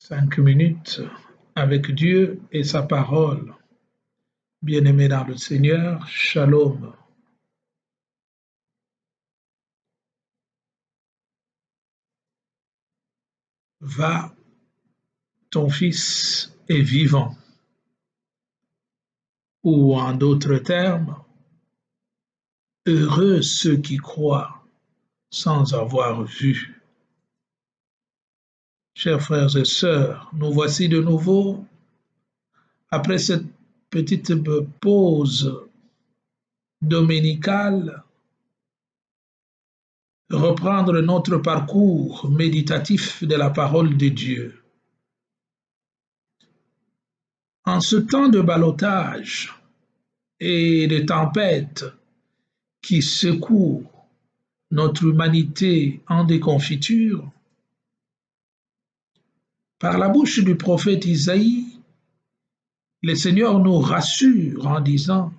5 minutes avec Dieu et sa parole. Bien-aimés dans le Seigneur, Shalom. Va, ton fils est vivant. Ou en d'autres termes, heureux ceux qui croient sans avoir vu. Chers frères et sœurs, nous voici de nouveau après cette petite pause dominicale, reprendre notre parcours méditatif de la parole de Dieu. En ce temps de ballottage et de tempête qui secouent notre humanité en déconfiture, par la bouche du prophète Isaïe, le Seigneur nous rassure en disant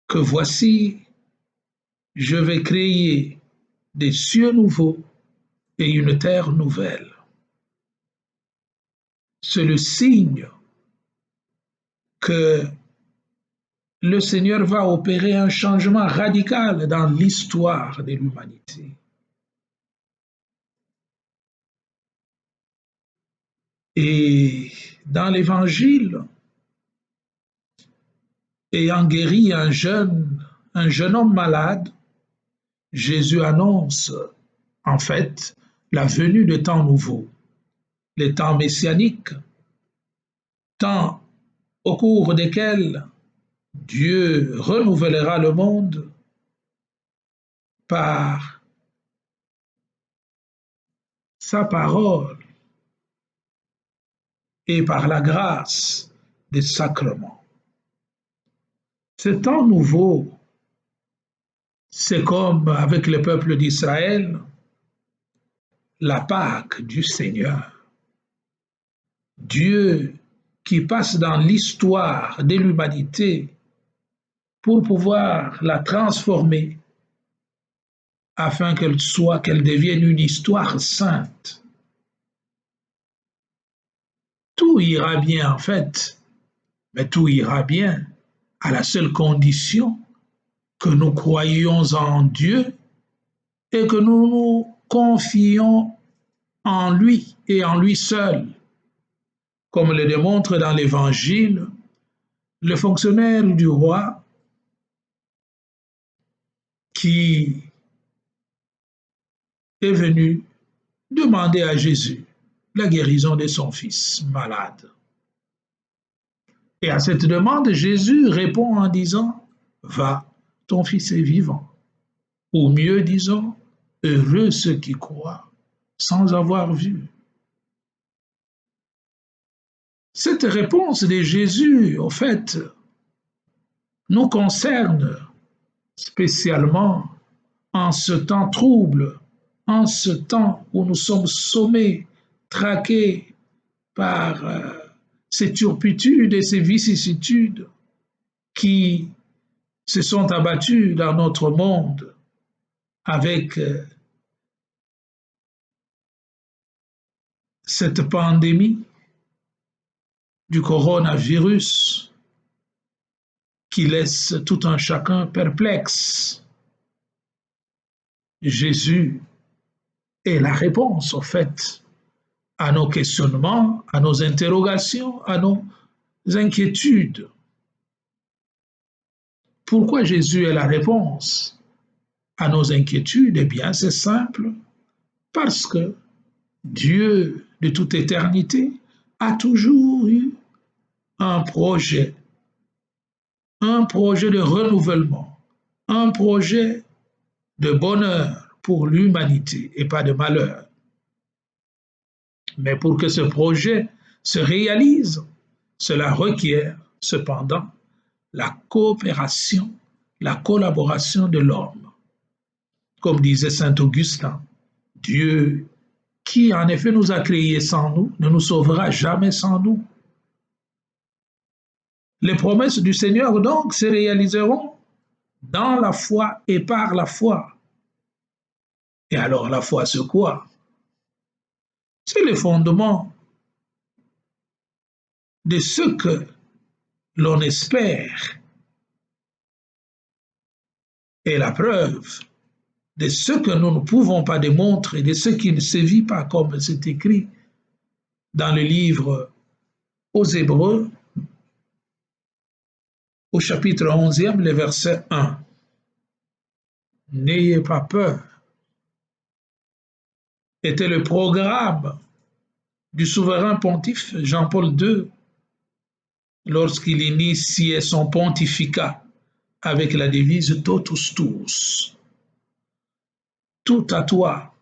que voici, je vais créer des cieux nouveaux et une terre nouvelle. C'est le signe que le Seigneur va opérer un changement radical dans l'histoire de l'humanité. Et dans l'Évangile, ayant guéri un jeune homme malade, Jésus annonce en fait la venue de temps nouveaux, les temps messianiques, temps au cours desquels Dieu renouvellera le monde par sa parole et par la grâce des sacrements. Ce temps nouveau, c'est comme avec le peuple d'Israël, la Pâque du Seigneur. Dieu qui passe dans l'histoire de l'humanité pour pouvoir la transformer afin qu'elle devienne une histoire sainte. Tout ira bien en fait, mais tout ira bien à la seule condition que nous croyions en Dieu et que nous nous confions en lui et en lui seul. Comme le démontre dans l'Évangile, le fonctionnaire du roi qui est venu demander à Jésus la guérison de son fils malade. Et à cette demande, Jésus répond en disant, « Va, ton fils est vivant. » Ou mieux disons, « Heureux ceux qui croient sans avoir vu. » Cette réponse de Jésus, au fait, nous concerne spécialement en ce temps trouble, en ce temps où nous sommes sommés, traqués par ces turpitudes et ces vicissitudes qui se sont abattues dans notre monde avec cette pandémie du coronavirus qui laisse tout un chacun perplexe. Jésus est la réponse, au fait, à nos questionnements, à nos interrogations, à nos inquiétudes. Pourquoi Jésus est la réponse à nos inquiétudes? Eh bien, c'est simple, parce que Dieu de toute éternité a toujours eu un projet de renouvellement, un projet de bonheur pour l'humanité et pas de malheur. Mais pour que ce projet se réalise, cela requiert cependant la coopération, la collaboration de l'homme. Comme disait saint Augustin, Dieu qui en effet nous a créés sans nous, ne nous sauvera jamais sans nous. Les promesses du Seigneur donc se réaliseront dans la foi et par la foi. Et alors la foi, c'est quoi? C'est le fondement de ce que l'on espère et la preuve de ce que nous ne pouvons pas démontrer, de ce qui ne se vit pas, comme c'est écrit dans le livre aux Hébreux, au chapitre 11e, le verset 1. N'ayez pas peur, était le programme du souverain pontife Jean-Paul II lorsqu'il initiait son pontificat avec la devise Totus Tuus. Tout à toi,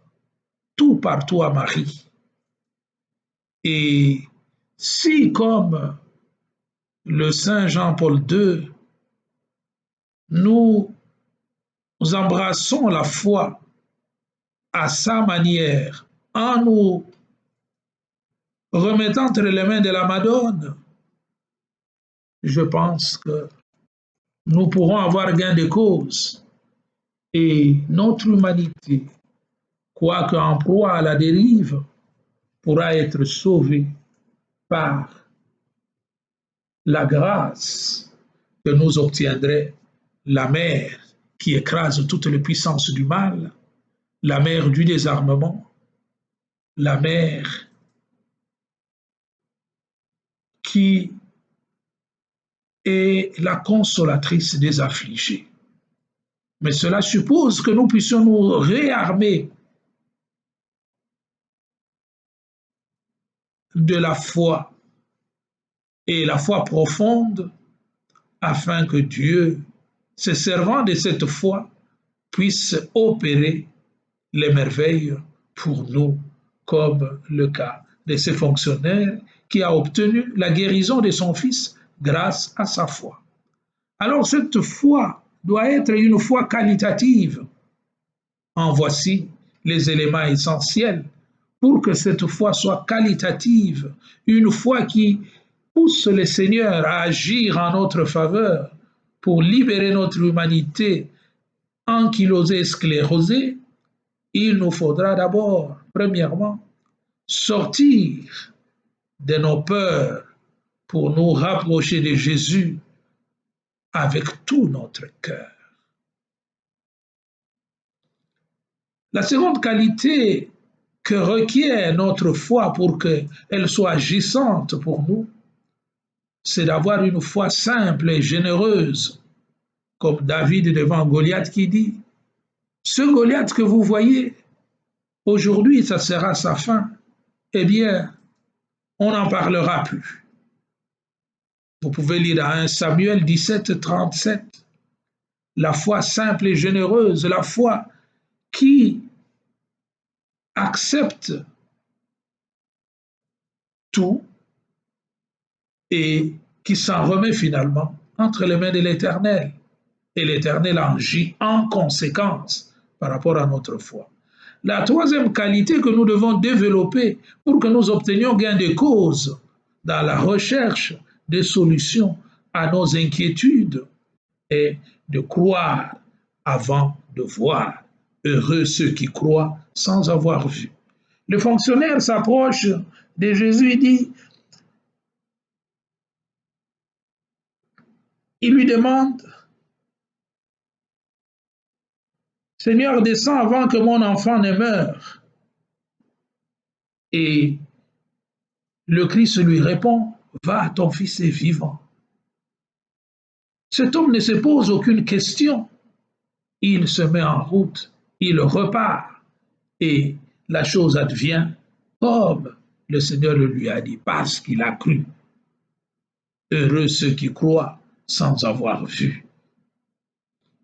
tout par toi, Marie. Et si, comme le Saint Jean-Paul II, nous embrassons la foi à sa manière, en nous remettant entre les mains de la Madone, je pense que nous pourrons avoir gain de cause et notre humanité, quoique en proie à la dérive, pourra être sauvée par la grâce que nous obtiendrait la mer qui écrase toutes les puissances du mal, la mer du désarmement, la mer qui est la consolatrice des affligés. Mais cela suppose que nous puissions nous réarmer de la foi et la foi profonde afin que Dieu, se servant de cette foi, puisse opérer les merveilles pour nous, comme le cas de ce fonctionnaire qui a obtenu la guérison de son fils grâce à sa foi. Alors cette foi doit être une foi qualitative. En voici les éléments essentiels pour que cette foi soit qualitative, une foi qui pousse le Seigneur à agir en notre faveur pour libérer notre humanité ankylosée, sclérosée. Il nous faudra d'abord, premièrement, sortir de nos peurs pour nous rapprocher de Jésus avec tout notre cœur. La seconde qualité que requiert notre foi pour qu'elle soit agissante pour nous, c'est d'avoir une foi simple et généreuse, comme David devant Goliath qui dit, ce Goliath que vous voyez, aujourd'hui ça sera sa fin, eh bien, on n'en parlera plus. Vous pouvez lire dans 1 Samuel 17, 37, la foi simple et généreuse, la foi qui accepte tout et qui s'en remet finalement entre les mains de l'Éternel. Et l'Éternel agit en conséquence par rapport à notre foi. La troisième qualité que nous devons développer pour que nous obtenions gain de cause dans la recherche des solutions à nos inquiétudes est de croire avant de voir. Heureux ceux qui croient sans avoir vu. Le fonctionnaire s'approche de Jésus et dit, il lui demande, Seigneur, descends avant que mon enfant ne meure. Et le Christ lui répond, va, ton fils est vivant. Cet homme ne se pose aucune question. Il se met en route, il repart et la chose advient comme le Seigneur le lui a dit, parce qu'il a cru. Heureux ceux qui croient sans avoir vu.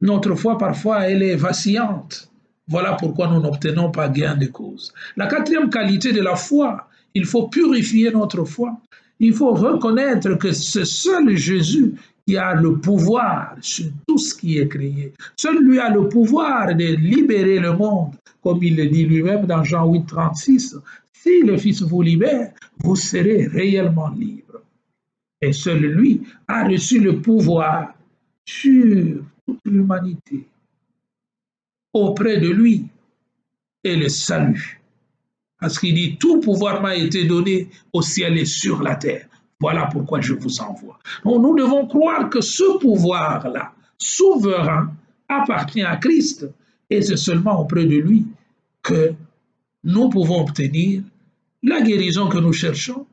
Notre foi, parfois, elle est vacillante. Voilà pourquoi nous n'obtenons pas gain de cause. La quatrième qualité de la foi, il faut purifier notre foi. Il faut reconnaître que c'est seul Jésus qui a le pouvoir sur tout ce qui est créé. Seul lui a le pouvoir de libérer le monde, comme il le dit lui-même dans Jean 8, 36. Si le Fils vous libère, vous serez réellement libre. Et seul lui a reçu le pouvoir sur toute l'humanité. Auprès de lui est le salut. Parce qu'il dit, tout pouvoir m'a été donné au ciel et sur la terre. Voilà pourquoi je vous envoie. Donc, nous devons croire que ce pouvoir-là, souverain, appartient à Christ. Et c'est seulement auprès de lui que nous pouvons obtenir la guérison que nous cherchons,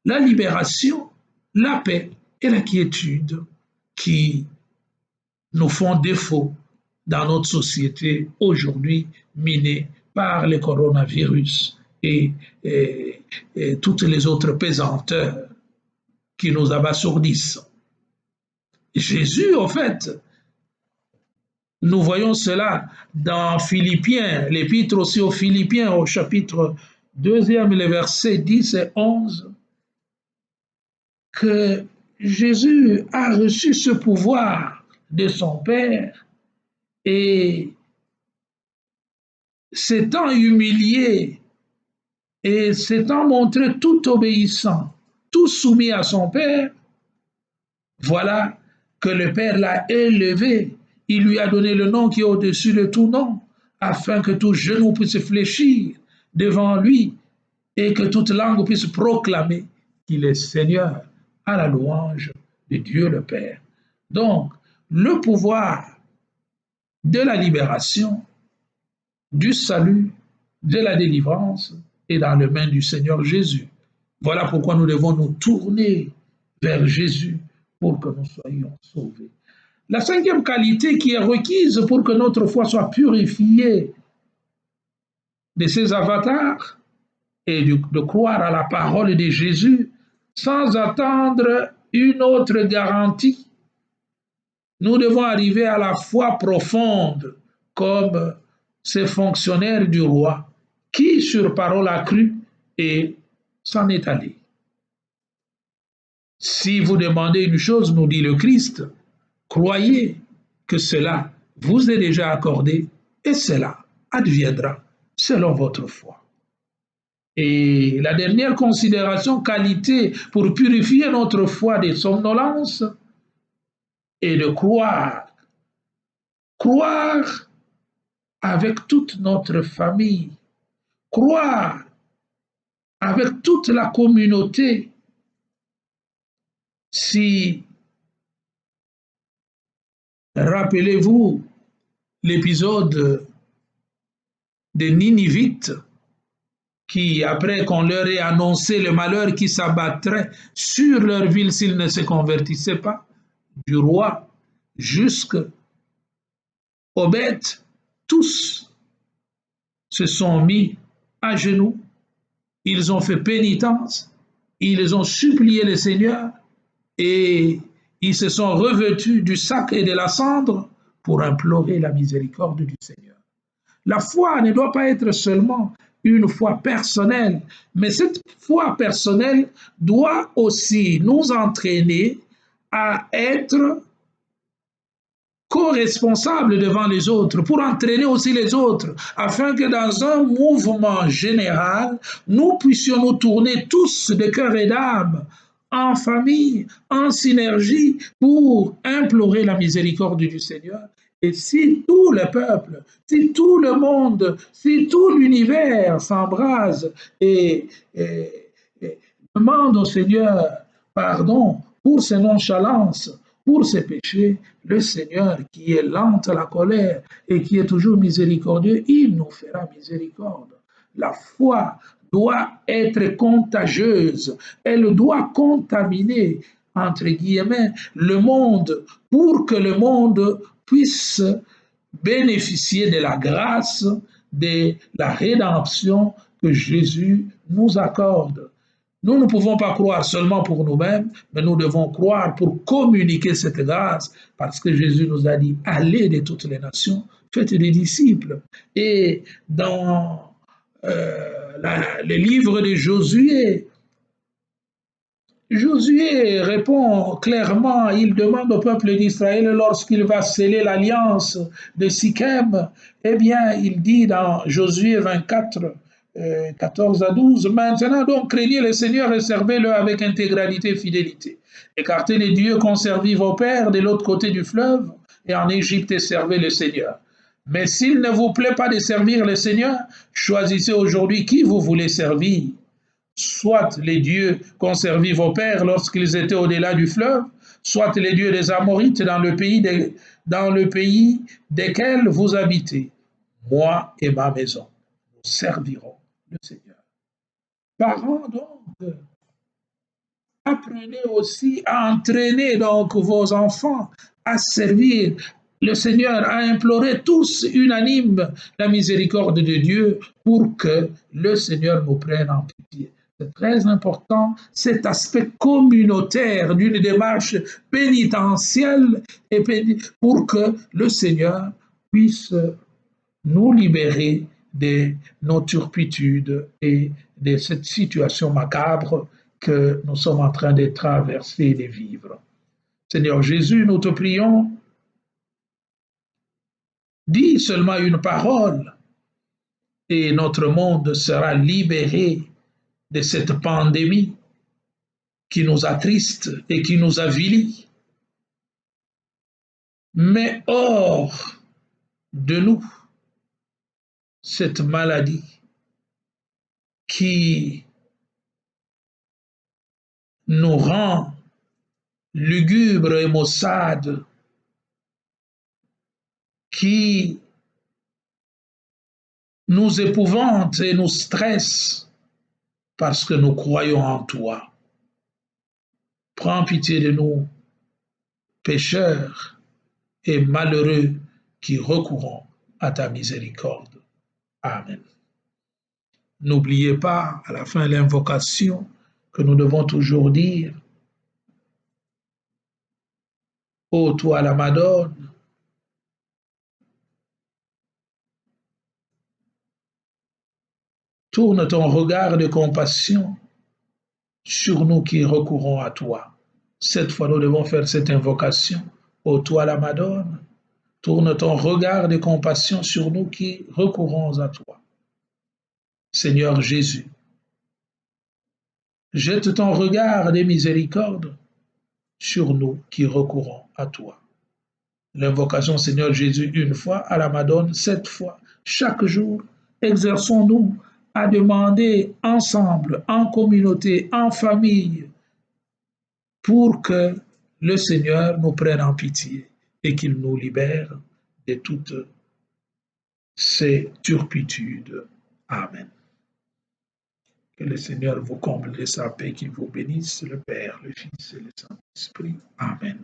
la libération, la paix et la quiétude qui nous font défaut dans notre société aujourd'hui minée par le coronavirus et toutes les autres pesanteurs qui nous abasourdissent. Jésus, en fait, nous voyons cela dans Philippiens, l'épître aussi aux Philippiens, au chapitre 2, les versets 10 et 11, que Jésus a reçu ce pouvoir de son Père et s'étant humilié et s'étant montré tout obéissant, tout soumis à son Père, voilà que le Père l'a élevé. Il lui a donné le nom qui est au-dessus de tout nom, afin que tout genou puisse fléchir devant lui et que toute langue puisse proclamer qu'il est Seigneur, à la louange de Dieu le Père. Donc, le pouvoir de la libération, du salut, de la délivrance est dans les mains du Seigneur Jésus. Voilà pourquoi nous devons nous tourner vers Jésus pour que nous soyons sauvés. La cinquième qualité qui est requise pour que notre foi soit purifiée de ses avatars est de croire à la parole de Jésus sans attendre une autre garantie. Nous devons arriver à la foi profonde comme ces fonctionnaires du roi qui sur parole a cru et s'en est allé. Si vous demandez une chose, nous dit le Christ, croyez que cela vous est déjà accordé et cela adviendra selon votre foi. Et la dernière considération, qualité pour purifier notre foi des somnolences, est de croire. Croire avec toute notre famille. Croire avec toute la communauté. Si, rappelez-vous l'épisode des Ninivites, qui, après qu'on leur ait annoncé le malheur qui s'abattrait sur leur ville s'ils ne se convertissaient pas, du roi jusqu'aux bêtes, tous se sont mis à genoux, ils ont fait pénitence, ils ont supplié le Seigneur et ils se sont revêtus du sac et de la cendre pour implorer la miséricorde du Seigneur. La foi ne doit pas être seulement une foi personnelle, mais cette foi personnelle doit aussi nous entraîner à être co-responsables devant les autres, pour entraîner aussi les autres, afin que dans un mouvement général, nous puissions nous tourner tous de cœur et d'âme, en famille, en synergie, pour implorer la miséricorde du Seigneur. Et si tout le peuple, si tout le monde, si tout l'univers s'embrase et demande au Seigneur pardon pour ses nonchalances, pour ses péchés, le Seigneur qui est lent à la colère et qui est toujours miséricordieux, il nous fera miséricorde. La foi doit être contagieuse, elle doit contaminer, entre guillemets, le monde pour que le monde puisse bénéficier de la grâce, de la rédemption que Jésus nous accorde. Nous ne pouvons pas croire seulement pour nous-mêmes, mais nous devons croire pour communiquer cette grâce, parce que Jésus nous a dit, allez de toutes les nations, faites des disciples. Et dans le livre de Josué, Josué répond clairement, il demande au peuple d'Israël lorsqu'il va sceller l'alliance de Sichem, eh bien, il dit dans Josué 24, 14 à 12, maintenant donc craignez le Seigneur et servez-le avec intégralité et fidélité. Écartez les dieux qu'on servit vos pères de l'autre côté du fleuve et en Égypte et servez le Seigneur. Mais s'il ne vous plaît pas de servir le Seigneur, choisissez aujourd'hui qui vous voulez servir. soit les dieux qu'ont servi vos pères lorsqu'ils étaient au-delà du fleuve, soit les dieux des Amorites dans le pays desquels vous habitez. Moi et ma maison, nous servirons le Seigneur. Parents, donc, apprenez aussi à entraîner donc vos enfants à servir. Le Seigneur a imploré tous unanime la miséricorde de Dieu pour que le Seigneur nous prenne en pitié. C'est très important, cet aspect communautaire d'une démarche pénitentielle et pour que le Seigneur puisse nous libérer de nos turpitudes et de cette situation macabre que nous sommes en train de traverser et de vivre. Seigneur Jésus, nous te prions, dis seulement une parole et notre monde sera libéré de cette pandémie qui nous attriste et qui nous avilit. Mais hors de nous, cette maladie qui nous rend lugubres et maussades, qui nous épouvante et nous stresse parce que nous croyons en toi. Prends pitié de nous, pécheurs et malheureux qui recourons à ta miséricorde. Amen. N'oubliez pas, à la fin de l'invocation, que nous devons toujours dire, ô toi la Madone, tourne ton regard de compassion sur nous qui recourons à toi. Cette fois, nous devons faire cette invocation. Ô toi la Madone, tourne ton regard de compassion sur nous qui recourons à toi. Seigneur Jésus, jette ton regard de miséricorde sur nous qui recourons à toi. L'invocation Seigneur Jésus une fois, à la Madone 7 fois. Chaque jour, exerçons-nous à demander ensemble, en communauté, en famille, pour que le Seigneur nous prenne en pitié et qu'il nous libère de toutes ces turpitudes. Amen. Que le Seigneur vous comble de sa paix, qu'il vous bénisse, le Père, le Fils et le Saint-Esprit. Amen.